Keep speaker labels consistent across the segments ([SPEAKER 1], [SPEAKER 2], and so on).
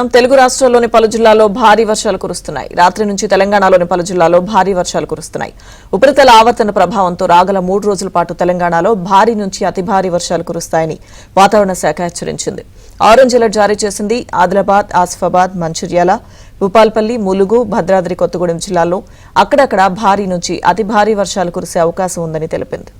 [SPEAKER 1] తెలుగు రాష్ట్రాల్లోని పలు జిల్లాల్లో భారీ వర్షాలు కురుస్తున్నాయి. రాత్రి నుంచి తెలంగాణలోని పలు జిల్లాల్లో భారీ వర్షాలు కురుస్తున్నాయి. ఉపరితల ఆవర్తన ప్రభావంతో రాగల 3 రోజుల పాటు తెలంగాణలో భారీ నుంచి అతి భారీ వర్షాలు కురుస్తాయని వాతావరణ శాఖ హెచ్చరించింది. ఆరెంజ్ అలర్ట్ జారీ చేసింది. ఆదిలాబాద్, ఆసిఫాబాద్, మంచిర్యాల, భూపాల్పల్లి, ములుగు, భద్రాద్రి కొత్తగూడెం జిల్లాల్లో అక్కడక్కడ భారీ నుంచి అతి భారీ వర్షాలు కురిసే అవకాశం ఉందని తెలిపింది.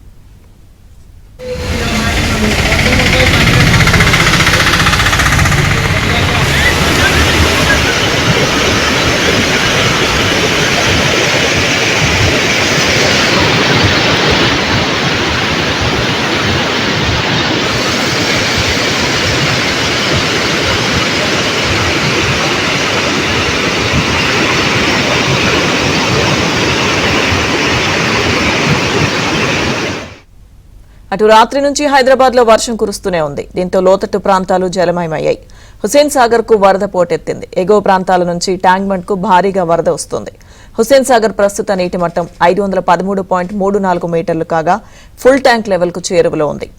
[SPEAKER 1] అటు రాత్రి నుంచి హైదరాబాద్ లో వర్షం కురుస్తూనే ఉంది. దీంతో లోతట్టు ప్రాంతాలు జలమయమయ్యాయి. హుస్సేన్ సాగర్ కు వరద పోటెత్తింది. ఎగువ ప్రాంతాల నుంచి ట్యాంక్బండ్ కు భారీగా వరద వస్తోంది. హుస్సేన్ సాగర్ ప్రస్తుత నీటి మట్టం 513.34 మీటర్లు కాగా ఫుల్ ట్యాంక్ లెవెల్ కు చేరువలో ఉంది.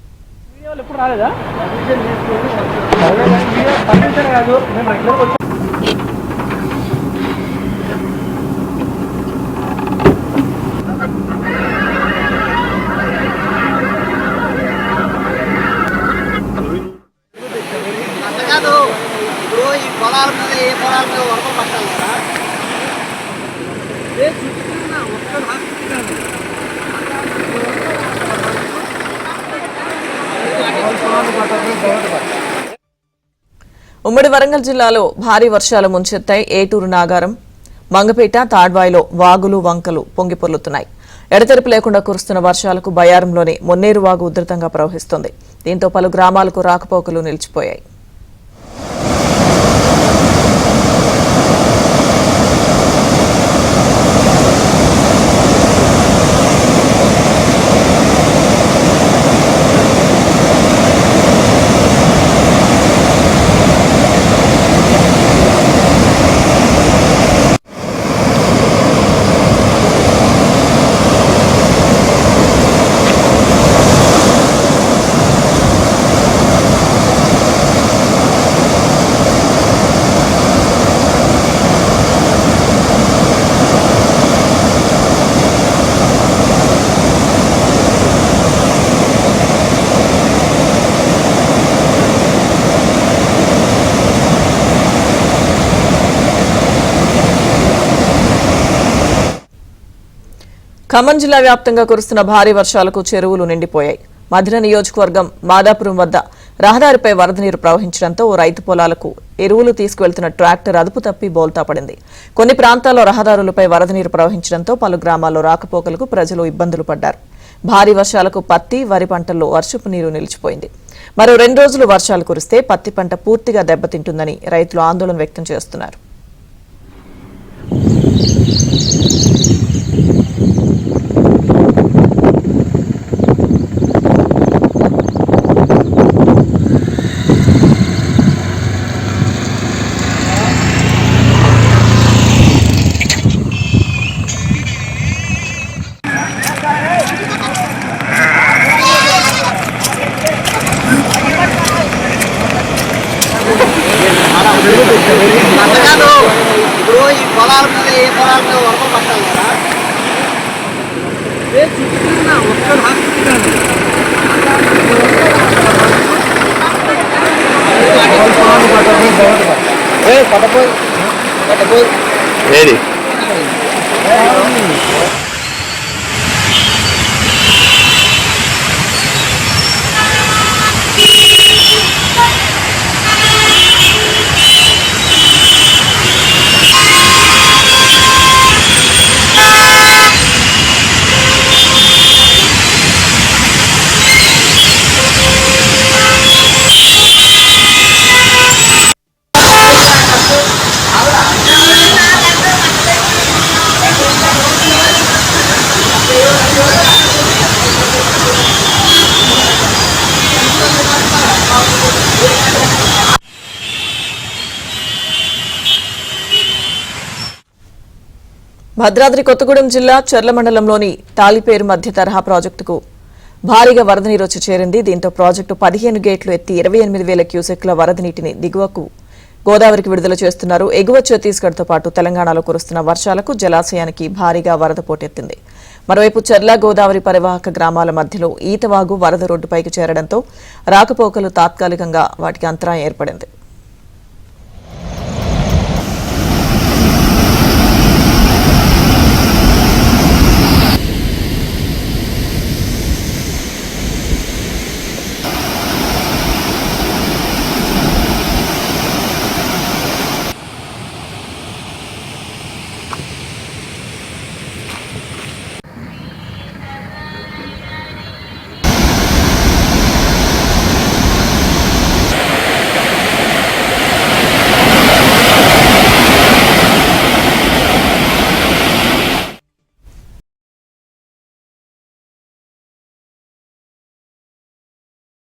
[SPEAKER 1] ఉమ్మడి వరంగల్ జిల్లాలో భారీ వర్షాలు ముంచెత్తాయి. ఏటూరు, నాగారం, మంగపేట, తాడ్వాయిలో వాగులు, వంకలు పొంగిపొర్లుతున్నాయి. ఎడతెరిపి లేకుండా కురుస్తున్న వర్షాలకు బయారంలోని మొన్నేరు వాగు ఉధృతంగా ప్రవహిస్తోంది. దీంతో పలు గ్రామాలకు రాకపోకలు నిలిచిపోయాయి. ఖమ్మం జిల్లా వ్యాప్తంగా కురుస్తున్న భారీ వర్షాలకు చెరువులు నిండిపోయాయి. మధిర నియోజకవర్గం మాదాపురం వద్ద రహదారిపై వరద నీరు ప్రవహించడంతో రైతు పొలాలకు ఎరువులు తీసుకువెళ్తున్న ట్రాక్టర్ అదుపు తప్పి బోల్తా పడింది. కొన్ని ప్రాంతాల్లో రహదారులపై వరద నీరు ప్రవహించడంతో పలు గ్రామాల్లో రాకపోకలకు ప్రజలు ఇబ్బందులు పడ్డారు. భారీ వర్షాలకు పత్తి, వరి పంటల్లో వర్షపు నీరు నిలిచిపోయింది. మరో 2 రోజులు వర్షాలు కురిస్తే పత్తి పంట పూర్తిగా దెబ్బతింటుందని రైతులు ఆందోళన వ్యక్తం చేస్తున్నారు. భద్రాద్రి కొత్తగూడెం జిల్లా చర్ల మండలంలోని తాలిపేరు మధ్య తరహా ప్రాజెక్టుకు భారీగా వరద నీరు వచ్చి చేరింది. దీంతో ప్రాజెక్టు 15 గేట్లు ఎత్తి 28,000 క్యూసెక్ల వరద నీటిని దిగువకు గోదావరికి విడుదల చేస్తున్నారు. ఎగువ ఛత్తీస్గఢ్తో పాటు తెలంగాణలో కురుస్తున్న వర్షాలకు జలాశయానికి భారీగా వరద పోటెత్తింది. మరోవైపు చెర్ల గోదావరి పరివాహక గ్రామాల మధ్యలో ఈతవాగు వరద రోడ్డుపైకి చేరడంతో రాకపోకలు తాత్కాలికంగా వాటికి అంతరాయం ఏర్పడింది.